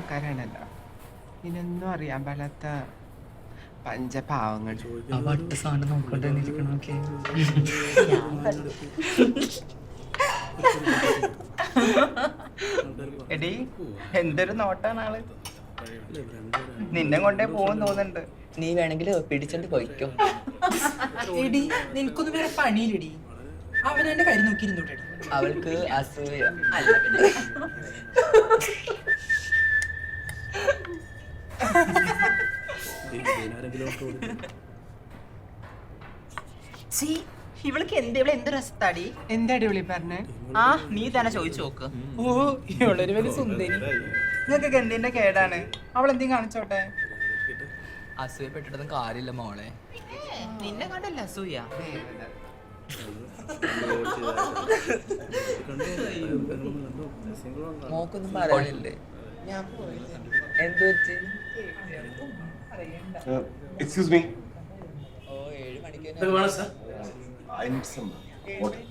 ആൾക്കാരാണല്ലോ. ഇതിനൊന്നും അറിയാൻ പാടാത്ത പഞ്ചപാവങ്ങൾ. എടി എന്തൊരു നോട്ടാണ് ആള്. നിന്നെ കൊണ്ടേ പോകും തോന്നുന്നുണ്ട്. നീ വേണമെങ്കിൽ പിടിച്ചോണ്ട് പോയിക്കോ. എടി നിനക്കൊന്നും വേറെ പണിയില്ലടി. അവനെന്റെ കാര്യം നോക്കിയിരുന്നോട്ടെ. അവൾക്ക് അസൂയ അല്ല പിന്നെ. ഇവൾക്ക് എന്ത് രസത്താടി. എന്താടി വിളി പറഞ്ഞേ? ആ നീ തന്നെ ചോദിച്ചു നോക്ക്. ഓ ഇവളൊരു വലിയ സുന്ദരി. നിങ്ങൾക്കൊക്കെ എന്തിന്റെ കേടാണ്? അവൾ എന്തെങ്കിലും കാണിച്ചോട്ടെ. അസൂയപ്പെട്ടിട്ടൊന്നും കാര്യമില്ല മോളെ. നിന്നെ കണ്ടല്ല അസൂയ. മോക്കൊന്നും പറയാനില്ലേ? എന്ത് പറ്റി? Excuse me. ഓ 7 മണിക്ക് I need some water.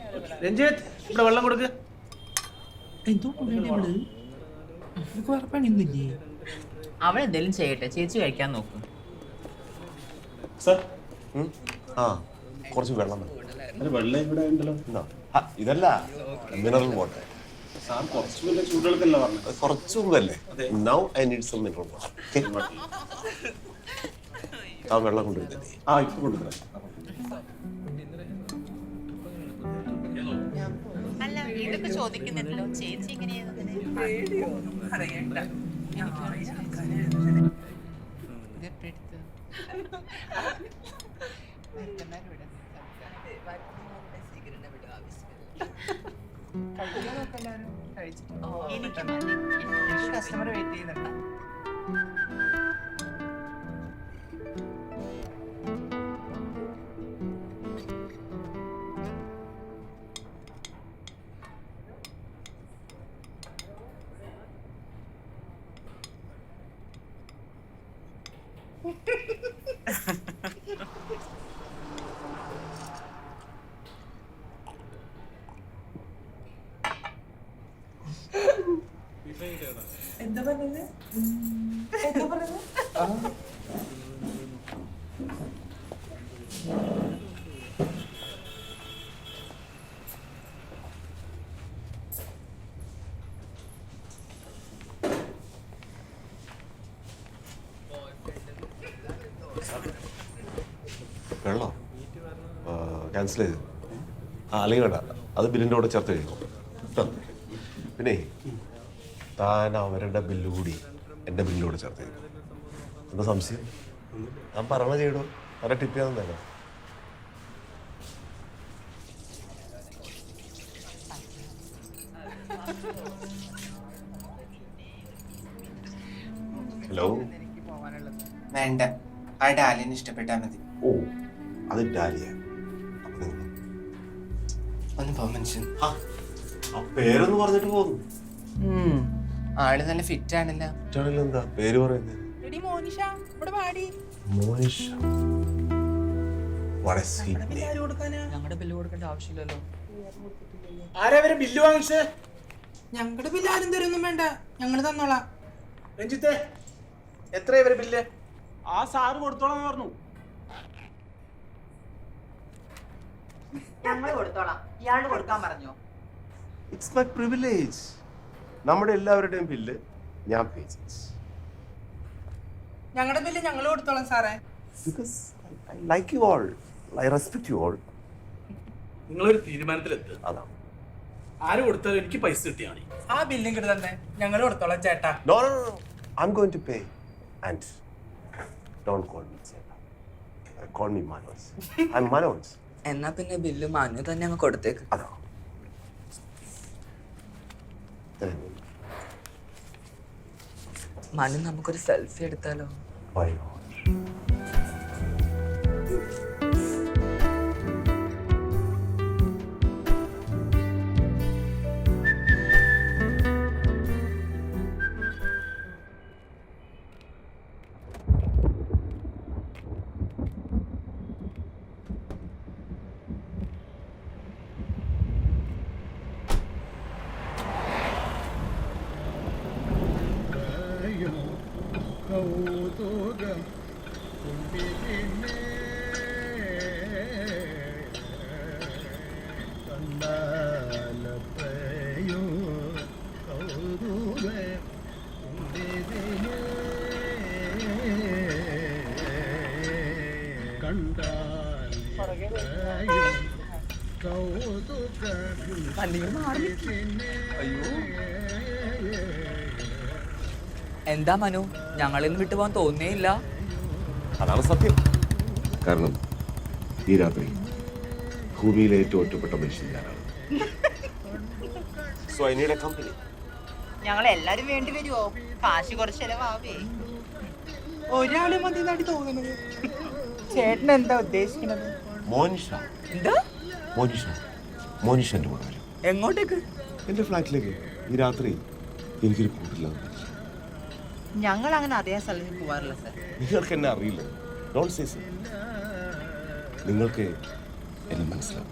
Ranjith ഇവിടെ വെള്ളം കൊടുക്ക്. എന്തോ ഇവള് നിനക്ക് വേറെ പണിയൊന്നുമില്ലേ? അവൾ എന്തെങ്കിലും ചെയ്യട്ടെ, ചേച്ചി കഴിക്കാൻ നോക്കും. Sir. കുറച്ച് വെള്ളം വെള്ളം ഇവിടെ ഉണ്ടല്ലോ. ഇതല്ല മിനറൽ വാട്ടർ. സാർ കുറച്ച് ചൂടുകൾക്കല്ല പറഞ്ഞത്. കുറച്ച് മുമ്പല്ലേ. Now I need some mineral water. ആ വെള്ളം കൊണ്ടുവരുന്നത്. ഇപ്പൊ കൊണ്ടുവരാം. അല്ല ഇതൊക്കെ ചോദിക്കുന്നുണ്ടല്ലോ ചേച്ചി എങ്ങനെയാണ്? കസ്റ്റമർ വെയിറ്റ് ചെയ്യുന്നുണ്ട്. എന്താ പറഞ്ഞത്? എന്താ പറഞ്ഞത്? വെള്ളം ക്യാൻസൽ ചെയ്ത്. അല്ലെങ്കിൽ വേണ്ട, അത് ബില്ലിൻ്റെ കൂടെ ചേർത്ത് കഴിക്കും. പിന്നെ താൻ അവരുടെ ബില്ല് കൂടി എൻ്റെ ബില്ലിൻ്റെ കൂടെ ചേർത്ത് കഴിക്കും. എന്താ സംശയം? ഞാൻ പറഞ്ഞ ചെയ്യടോ. അവരെ ടിപ്പ് ചെയ്യാൻ തന്നെ. ഹലോ. വേണ്ട, ആ ഡാലിന് ഇഷ്ടപ്പെട്ടാ മതി. ഓ അത് ഡാലിയ. ഒന്ന് പോ മനുഷ്യൻ. ആ പേരൊന്ന് പറഞ്ഞിട്ട് പോകുന്നു. ആള് നല്ല ഫിറ്റ് ആണല്ലോ. എന്താ പേര് പറയുന്നത്? എടി മോനിഷ ഇവിടെ പാടി. മോനിഷ. ഞങ്ങളുടെ ബില്ല് കൊടുക്കേണ്ട ആവശ്യമില്ലല്ലോ. ആരാ വരെ ബില്ല് വാങ്ങിച്ചേ? ഞങ്ങളുടെ ബില്ല് ആരും തരൊന്നും വേണ്ട, ഞങ്ങള് തന്നോളാം. രഞ്ജിത്തെ എത്രയാ ഇവരെ ബില്ല്? ആ സാറ് കൊടുത്തോളാം പറഞ്ഞു. ഞങ്ങൾ കൊടുത്തോളാം, ഇയാള് കൊടുക്കാൻ പറഞ്ഞോ? It's my privilege. നമ്മുടെ എല്ലാവരുടെയും ബില്ല് ഞാൻ പേ ചെയ്യും. ഞങ്ങളുടെ ബില്ല് ഞങ്ങൾ കൊടുത്തോളാം സാറേ. Because I like you all. I respect you all. നിങ്ങളൊരു തീരുമാനത്തിലെത്തുക. അതാണ്. ആര് കൊടുത്താലും എനിക്ക് പൈസ കിട്ടിയാൽ മതി. ആ ബില്ലും കിട്ടുതന്നെ ഞങ്ങൾ കൊടുത്തോളാം ചേട്ടാ. No. I'm going to pay. And don't call me Cheta. Call me Manoj. I'm Manoj. എന്നാ പിന്നെ ബില്ല് മനു തന്നെ അങ്ങ് കൊടുത്തേക്ക്. അതാ. മനു നമുക്കൊരു സെൽഫി എടുത്താലോ? Why not? കൗതുകം കൊണ്ടിരുന്നേ കണ്ടാലത്രയോ കൗതുകം കൊണ്ടിരുന്നേ കണ്ടാൽ എന്താ മനു ഞങ്ങളിന്ന് വിട്ടുപോകാൻ തോന്നിയില്ല. അതാണ് സത്യം. കാരണം ഈ രാത്രി ഭൂമിയിലെ ഏറ്റവും ഒറ്റപ്പെട്ട മനുഷ്യൻ ഞാനാണ്. So I need A company. ഞങ്ങൾ എല്ലാരും വേണ്ടി വരുവോ? കാശ് കുറച്ച് ചെലവാവേ. ഒരാള് മതി നടി തോന്നുന്നത്. ചേട്ടൻ എന്താ ഉദ്ദേശിക്കുന്നത്? മോനിഷ. എന്താ മോനിഷ എൻ്റെ കൂടെ വരും. എങ്ങോട്ടേക്ക്? എൻ്റെ ഫ്ലാറ്റിലേക്ക്. ഈ രാത്രി എനിക്കൊരു കൂട്ടില്ല. ഞങ്ങൾ അങ്ങനെ അറിയാൻ സ്ഥലത്ത് പോവാറില്ല സർ. നിങ്ങൾക്ക് എന്നെ അറിയില്ല. Don't say so. നിങ്ങൾക്ക് എന്നെ മനസ്സിലാവും.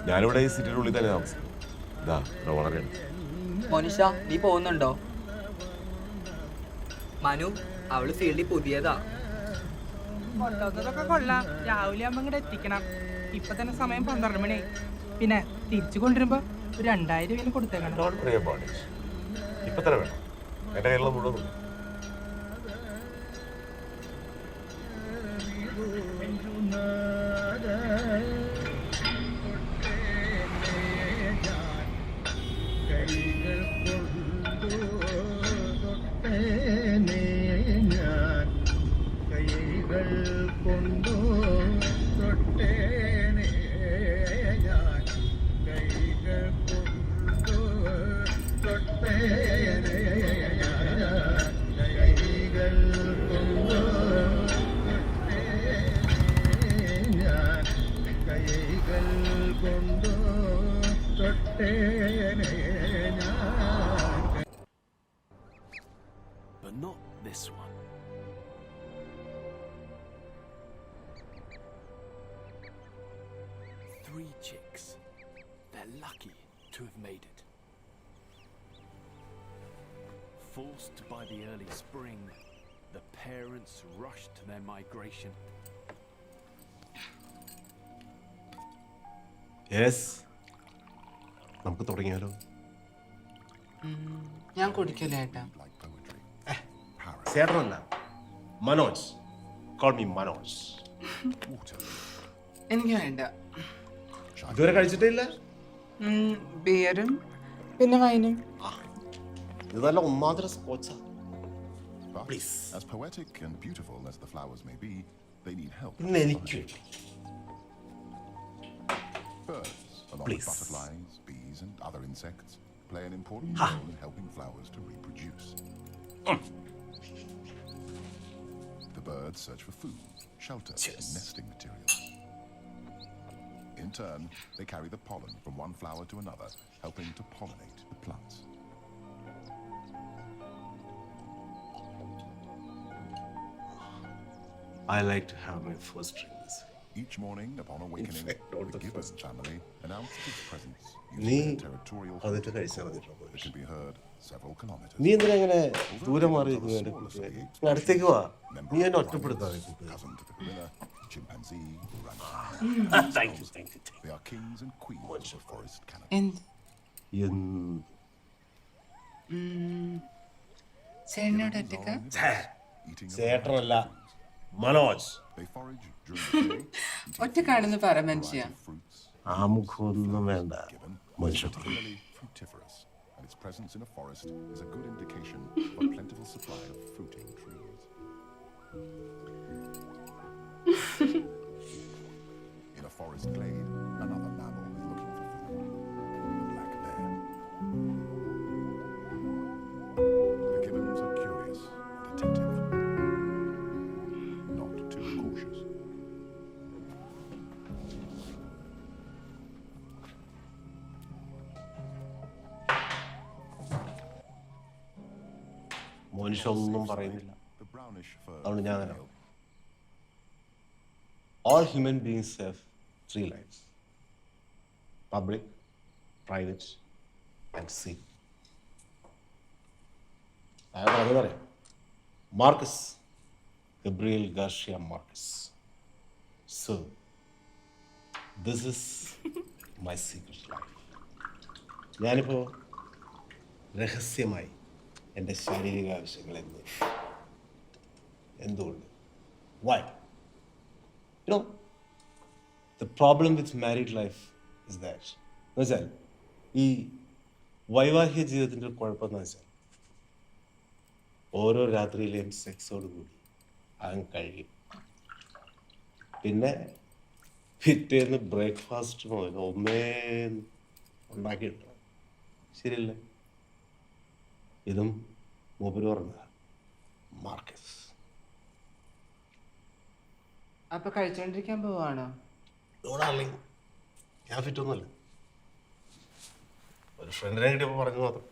ഞാനിവിടെ ഈ സിറ്റിയുടെ ഉള്ളിൽ തന്നെ താമസിക്കും. ഇതാ ഇവിടെ വളരെ മോനിഷ നീ പോകുന്നുണ്ടോ? മനു അവള് ഫീൽഡിൽ പുതിയതാ. കൊണ്ടുവന്നതൊക്കെ കൊള്ളാം. രാവിലെ ആകുമ്പോ ഇങ്ങോട്ട് എത്തിക്കണം. ഇപ്പൊ തന്നെ സമയം 12 മണി. പിന്നെ തിരിച്ചു കൊണ്ടുവരുമ്പോ ഒരു 2000 കൊടുത്തേക്കണം. Don't worry about it. ഇപ്പൊ തന്നെ വേണം. എൻ്റെ കയ്യിലുള്ള മുഴുവൻ ഉണ്ട്. But not this one. Three chicks. They're lucky to have made it. Forced by the early spring, the parents rushed to their migration. Yes, നമുക്ക് തുടങ്ങിയാലോ? ഞാൻ കുടിക്കില്ല ഏട്ടാ. ചേട്ടനല്ല, മനോജ്. Call me Manoj. എനിക്ക് വേണ്ട. ഇതുവരെ കഴിച്ചിട്ടില്ല? ബിയറും പിന്നെ വൈനും. ഇത് നല്ല ഒന്നാന്തര സ്കോച്ചാ. But Please. as poetic and beautiful as the flowers may be, they need help. ഇന്ന് എനിക്ക് Birds, along Please. with butterflies, bees, and other insects, play an important role in helping flowers to reproduce. The birds search for food, shelter, and nesting materials. In turn, they carry the pollen from one flower to another, helping to pollinate the plants. I like to have my first drink this way. Each morning, upon awakening, fact, not the the gibbon first. family announced its presence നീ using their territorial അതിട്ട് hooting കഴിച്ചാൽ call മതി. that can be heard several kilometers. നീ എന്തിനാ ഇങ്ങനെ ദൂരെ മാറി അടുത്തേക്ക് വാ. നീ എന്നെ ഒറ്റപ്പെടുത്താതെ. Cousin to the gorilla, chimpanzee, orangutan. Thank you. They are kings and queens of the forest canopy. ചേട്ടനോട് ഒറ്റക്ക Eating a ചേട്ടനല്ല, Manoj. They forage during the day, ഒറ്റക്കാണെന്ന് പറ മനുഷ്യ. fruits, ആമുഖമൊന്നും വേണ്ട. gibbon, മനുഷ്യ particularly fruitiferous, and its presence in a forest is a good indication of a plentiful supply of fruiting trees. In a forest glade, another mammal is looking for food, the black bear. The gibbons are curious and attentive, not too cautious. മനുഷ്യ ഒന്നും പറയുന്നില്ല. The brownish fur അതുകൊണ്ട് ഞാൻ male All human beings have 3 lives: public, private, and secret. അയാൾ അത് പറയാം. Marquez, Gabriel Garcia Marquez. So this is my secret life. ഞാനിപ്പോൾ രഹസ്യമായി എൻ്റെ ശാരീരിക ആവശ്യങ്ങൾ എന്തുകൊണ്ട്? Why? You know the problem with married life is that എന്ന് വെച്ചാൽ ഈ വൈവാഹിക ജീവിതത്തിൻ്റെ ഒരു കുഴപ്പമെന്ന് വെച്ചാൽ ഓരോ രാത്രിയിലെയും സെക്സോട് കൂടി അങ്ങ് കഴിയും. പിന്നെ പിറ്റേന്ന് ബ്രേക്ക്ഫാസ്റ്റ് മുതൽ ഉണ്ടാക്കിയിട്ടുണ്ട്. ശരിയല്ലേ? ഇതും മൂപ്പര് പറഞ്ഞ മാർക്കസ്. അപ്പൊ കഴിച്ചോണ്ടിരിക്കാൻ പോവാണോ? ഡോണാർലിംഗ്, ഞാൻ ഫിറ്റൊന്നുമല്ല. ഒരു ഫ്രണ്ടിനെ കിട്ടിയപ്പോൾ പറഞ്ഞു മാത്രം.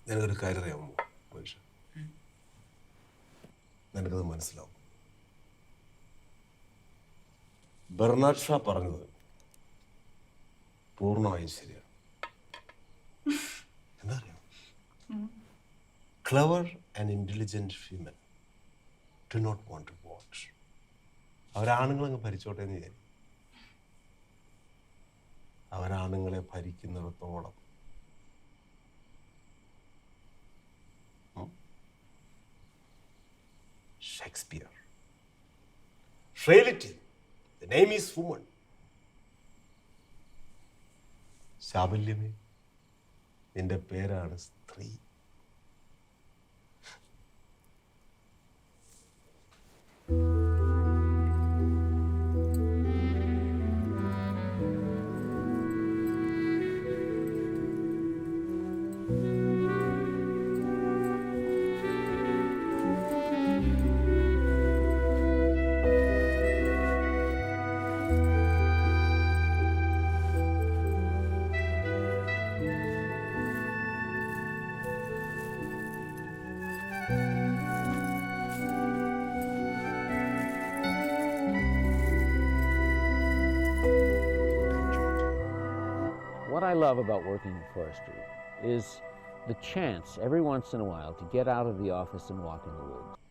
നിനക്കൊരു കാര്യം അറിയാമോ മനുഷ്യ? നിനക്കത് മനസ്സിലാവും. ബെർണാഡ് ഷാ പറഞ്ഞത് പൂർണ്ണമായും ശരിയാണ്. എന്താ അറിയാം? Clever and intelligent females do not want to watch. അവരാണുങ്ങളങ്ങ് ഭരിച്ചോട്ടെ എന്ന് വിചാരിക്കും. അവരാണുങ്ങളെ ഭരിക്കുന്നിടത്തോളം Shakespeare. Reality. The name is woman. ശാബല്യമേ, നിന്റെ പേരാണ് സ്ത്രീ. What I love about working in forestry is the chance every once in a while to get out of the office and walk in the woods.